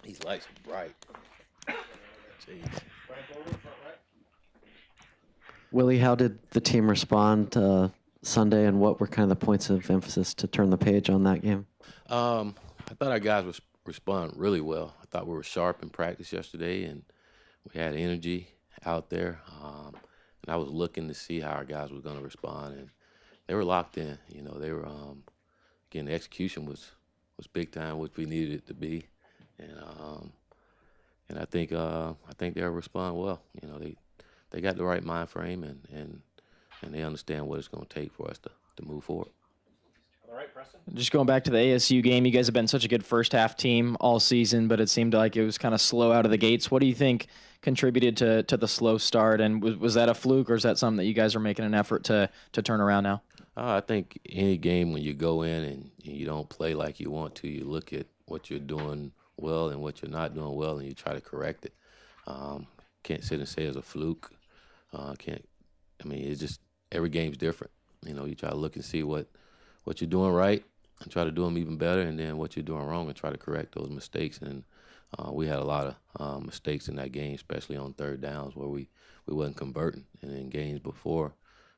These lights are bright. Jeez. Willie, how did the team respond Sunday, and what were kind of the points of emphasis to turn the page on that game? I thought our guys respond really well. I thought we were sharp in practice yesterday, and we had energy out there. And I was looking to see how our guys were going to respond, and they were locked in. You know, they were again, the execution was big time, which we needed it to be, and I think they'll respond well. You know, they got the right mind frame, and they understand what it's going to take for us to move forward. Just going back to the ASU game, you guys have been such a good first half team all season, but it seemed like it was kind of slow out of the gates. What do you think contributed to the slow start, and was that a fluke, or is that something that you guys are making an effort to turn around now? I think any game when you go in and you don't play like you want to, you look at what you're doing well and what you're not doing well, and you try to correct it. Can't sit and say it's a fluke. Can't. I mean, it's just every game's different. You know, you try to look and see what you're doing right and try to do them even better, and then what you're doing wrong and try to correct those mistakes. And we had a lot of mistakes in that game, especially on third downs where we wasn't converting. And in games before,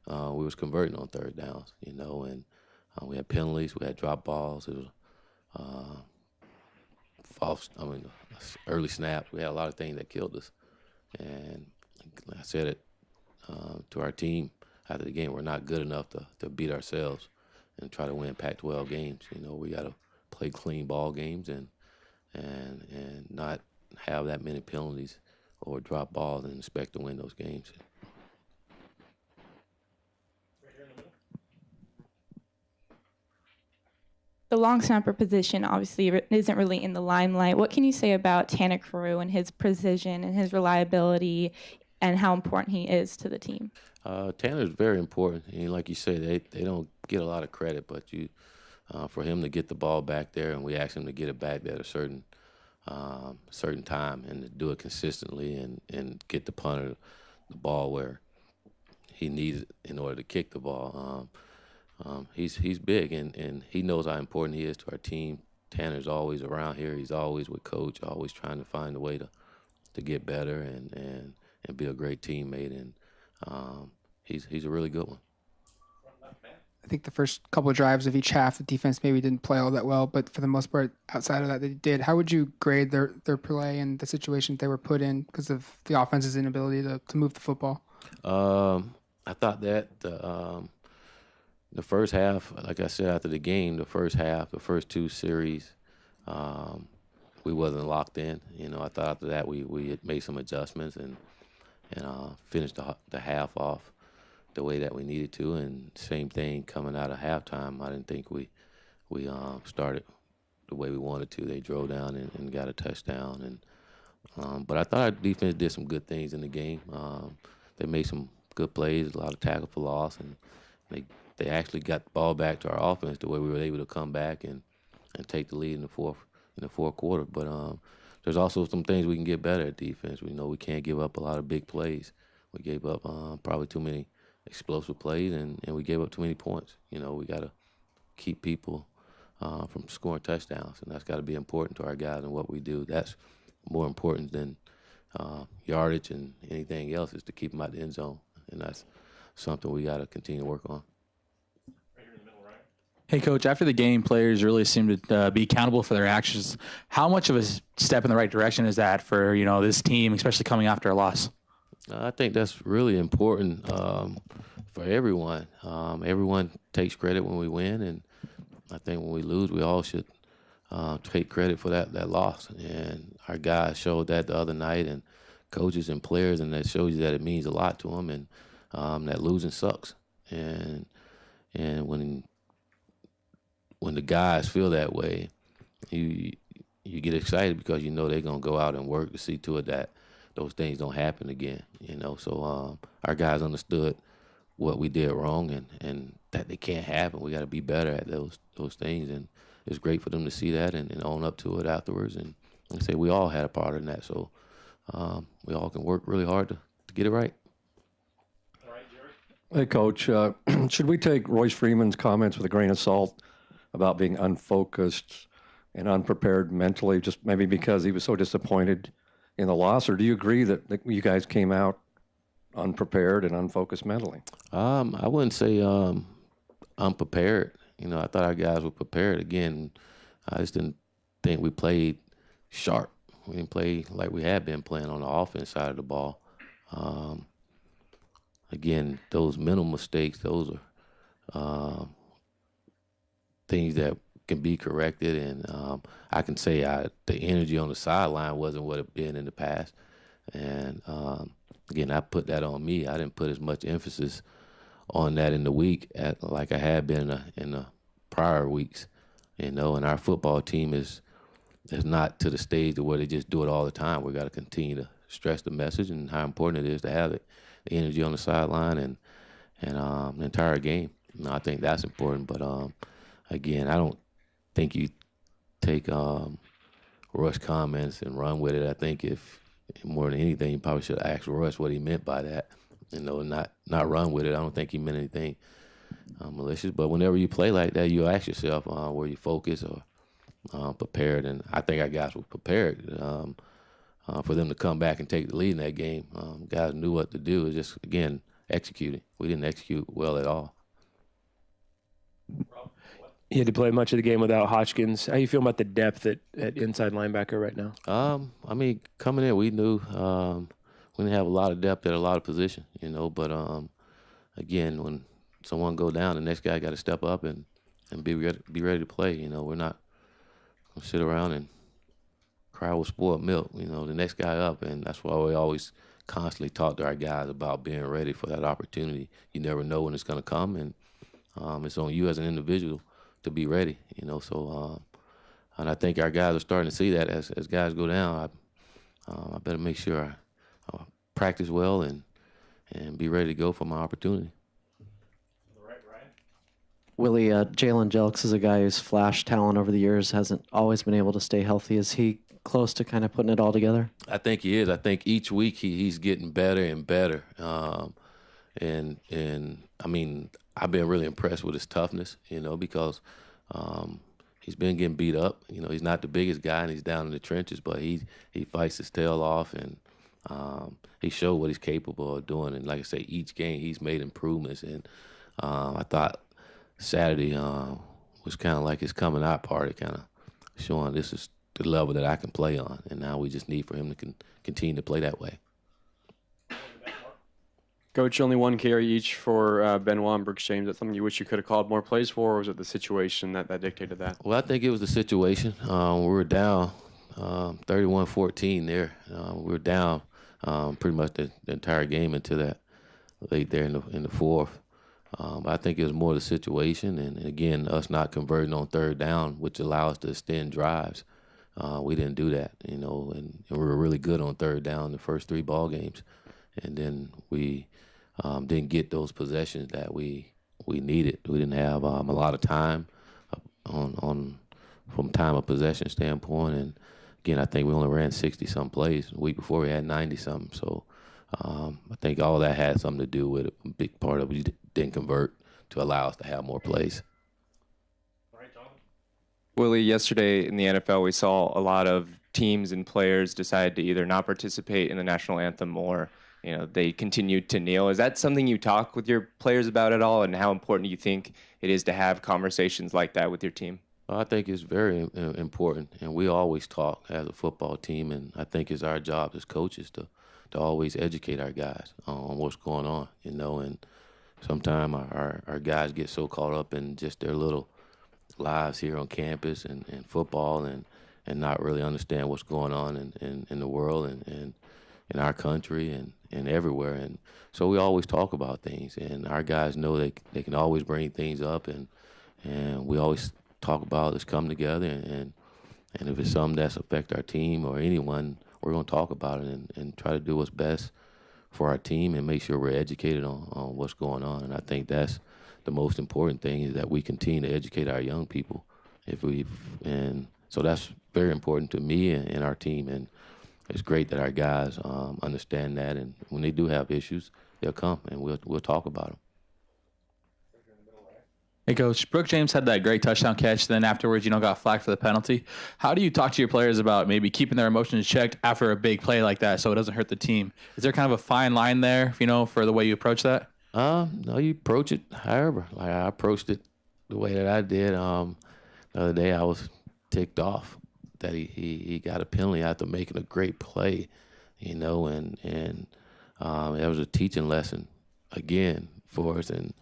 we was converting on third downs, you know, and we had penalties, we had drop balls, it was early snaps. We had a lot of things that killed us. And like I said it to our team after the game, we're not good enough to beat ourselves and try to win Pac-12 games. You know, we got to play clean ball games and not have that many penalties or drop balls and expect to win those games. The long snapper position obviously isn't really in the limelight. What can you say about Tanner Carew and his precision and his reliability and how important he is to the team? Tanner's very important. And like you say, they don't get a lot of credit, but for him to get the ball back there, and we ask him to get it back there at a certain time and to do it consistently and get the punter the ball where he needs it in order to kick the ball. He's big, and he knows how important he is to our team. Tanner's always around here. He's always with Coach, always trying to find a way to get better and be a great teammate. And he's a really good one. I think the first couple of drives of each half, the defense maybe didn't play all that well, but for the most part, outside of that, they did. How would you grade their play and the situation they were put in because of the offense's inability to move the football? I thought that the first half, like I said after the game, the first two series, we wasn't locked in. You know, I thought after that we had made some adjustments and finished the half off the way that we needed to. And same thing coming out of halftime. I didn't think we started the way we wanted to. They drove down and got a touchdown. And but I thought our defense did some good things in the game. They made some good plays, a lot of tackle for loss, and they actually got the ball back to our offense the way we were able to come back and take the lead in the fourth quarter. But there's also some things we can get better at defense. We know we can't give up a lot of big plays. We gave up probably too many explosive plays, and we gave up too many points. You know, we got to keep people from scoring touchdowns, and that's got to be important to our guys and what we do. That's more important than yardage and anything else, is to keep them out the end zone, and that's something we got to continue to work on. Hey, Coach, after the game, players really seem to be accountable for their actions. How much of a step in the right direction is that for, you know, this team, especially coming after a loss? I think that's really important for everyone. Everyone takes credit when we win, and I think when we lose, we all should take credit for that loss. And our guys showed that the other night, and coaches and players, and that shows you that it means a lot to them, and that losing sucks. And when the guys feel that way, you get excited because you know they're gonna go out and work to see to it that those things don't happen again. You know, so our guys understood what we did wrong and that they can't happen. We got to be better at those things, and it's great for them to see that and own up to it afterwards. And say we all had a part in that, so we all can work really hard to get it right. Hey, Coach, should we take Royce Freeman's comments with a grain of salt about being unfocused and unprepared mentally, just maybe because he was so disappointed in the loss? Or do you agree that you guys came out unprepared and unfocused mentally? I wouldn't say unprepared. I thought our guys were prepared. Again, I just didn't think we played sharp. We didn't play like we had been playing on the offense side of the ball. Again, those mental mistakes, those are things that can be corrected. And I can say the energy on the sideline wasn't what it been in the past. And again, I put that on me. I didn't put as much emphasis on that in the week like I had been in the prior weeks. And our football team is not to the stage where they just do it all the time. We got to continue to stress the message and how important it is to have the energy on the sideline and the entire game. I think that's important. But again, I don't think you take Russ comments and run with it. I think if more than anything, you probably should ask Russ what he meant by that. Not run with it. I don't think he meant anything malicious. But whenever you play like that, you ask yourself were you focused or prepared. And I think our guys were prepared for them to come back and take the lead in that game. Guys knew what to do. It's just, again, executing. We didn't execute well at all. You had to play much of the game without Hodgkins. How you feel about the depth at inside linebacker right now? Coming in, we knew we didn't have a lot of depth at a lot of positions, But again, when someone go down, the next guy got to step up and be ready to play. We're not gonna sit around and cry with spoiled milk. The next guy up, and that's why we always constantly talk to our guys about being ready for that opportunity. You never know when it's gonna come, and it's on you as an individual to be ready. So and I think our guys are starting to see that as guys go down. I better make sure I practice well and be ready to go for my opportunity. Willie, Jalen Jelks is a guy who's flashed talent over the years, hasn't always been able to stay healthy. Is he close to kind of putting it all together? I think he is. I think each week he's getting better and better. And I mean, I've been really impressed with his toughness, because he's been getting beat up. He's not the biggest guy and he's down in the trenches, but he fights his tail off and he showed what he's capable of doing. And like I say, each game he's made improvements. And I thought Saturday was kind of like his coming out party, kind of showing this is the level that I can play on. And now we just need for him to continue to play that way. Coach, only one carry each for Benoit and Brooks James. That's something you wish you could have called more plays for, or was it the situation that dictated that? Well, I think it was the situation. We were down 31-14 there. We were down pretty much the entire game into that late there in the fourth. I think it was more the situation, and again, us not converting on third down, which allowed us to extend drives. We didn't do that, and we were really good on third down the first 3 ball games, and then we didn't get those possessions that we needed. We didn't have a lot of time from time of possession standpoint, and again, I think we only ran 60-some plays. The week before we had 90-something, so I think all that had something to do with it. A big part of it didn't convert to allow us to have more plays. Willie, yesterday in the NFL, we saw a lot of teams and players decide to either not participate in the national anthem or, they continued to kneel. Is that something you talk with your players about at all, and how important do you think it is to have conversations like that with your team? I think it's very important, and we always talk as a football team, and I think it's our job as coaches to always educate our guys on what's going on, and sometimes our guys get so caught up in just their little lives here on campus and football and not really understand what's going on in the world and in our country and everywhere. And so we always talk about things, and our guys know they can always bring things up, and we always talk about let's come together, and if it's something that's affect our team or anyone, we're going to talk about it and try to do what's best for our team and make sure we're educated on what's going on. And I think that's the most important thing, is that we continue to educate our young people. And so that's very important to me and our team. And it's great that our guys understand that. And when they do have issues, they'll come and we'll talk about them. Hey, Coach. Brooke James had that great touchdown catch. Then afterwards, got flagged for the penalty. How do you talk to your players about maybe keeping their emotions checked after a big play like that so it doesn't hurt the team? Is there kind of a fine line there, for the way you approach that? No, you approach it however. Like I approached it the way that I did. The other day I was ticked off that he got a penalty after making a great play, and it was a teaching lesson again for us, and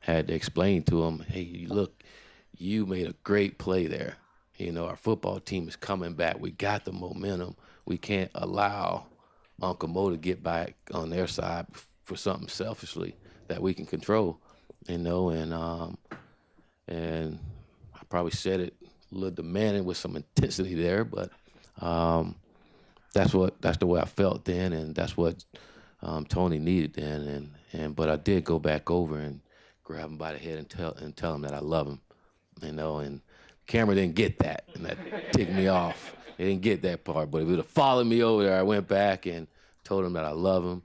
had to explain to him, hey, look, you made a great play there. Our football team is coming back. We got the momentum. We can't allow Uncle Mo to get back on their side for something selfishly that we can control, and I probably said it a little demanding with some intensity there, but that's the way I felt then, and that's what Tony needed then, but I did go back over and grab him by the head and tell him that I love him, and the camera didn't get that, and that ticked me off. They didn't get that part, but if it would have followed me over there, I went back and told him that I love him,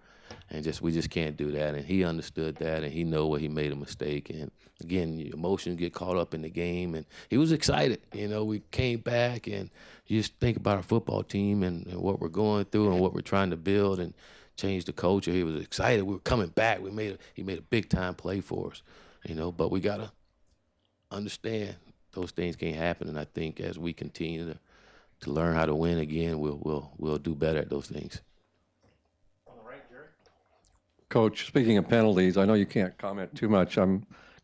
and we just can't do that, and he understood that, and he know where he made a mistake, and again, emotions get caught up in the game, and he was excited. We came back, and you just think about our football team and what we're going through and what we're trying to build and change the culture. He was excited. We were coming back. He made a big time play for us, but we gotta understand those things can't happen, and I think as we continue to learn how to win again, we'll do better at those things. Coach, speaking of penalties, I know you can't comment too much.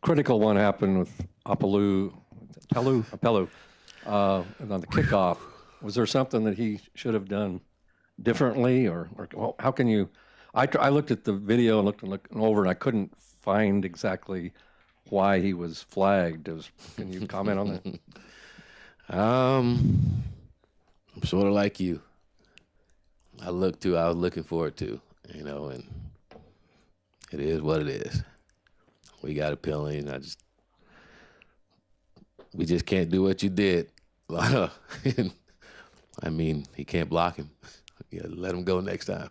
Critical one happened with Apelu on the kickoff. Was there something that he should have done differently, or how can you? I looked at the video and looked over, and I couldn't find exactly why he was flagged. Can you comment on that? I'm sort of like you. I was looking forward to, and it is what it is. We got a penalty, and we just can't do what you did. I mean, he can't block him. You gotta let him go next time.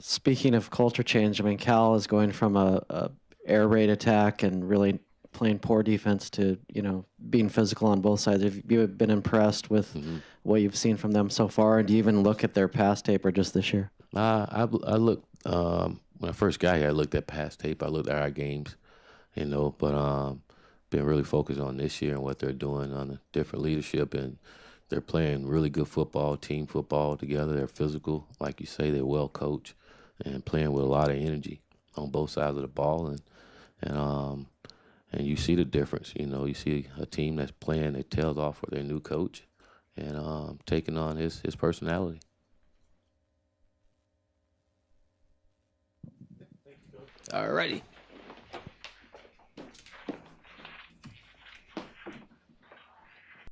Speaking of culture change, Cal is going from a air raid attack and really playing poor defense to being physical on both sides. Have you been impressed with what you've seen from them so far? And do you even look at their pass tape or just this year? I looked when I first got here. I looked at past tape. I looked at our games, but been really focused on this year and what they're doing on the different leadership, and they're playing really good football, team football together. They're physical, like you say. They're well coached and playing with a lot of energy on both sides of the ball, and you see the difference. You see a team that's playing their tails off for their new coach and taking on his personality. All righty.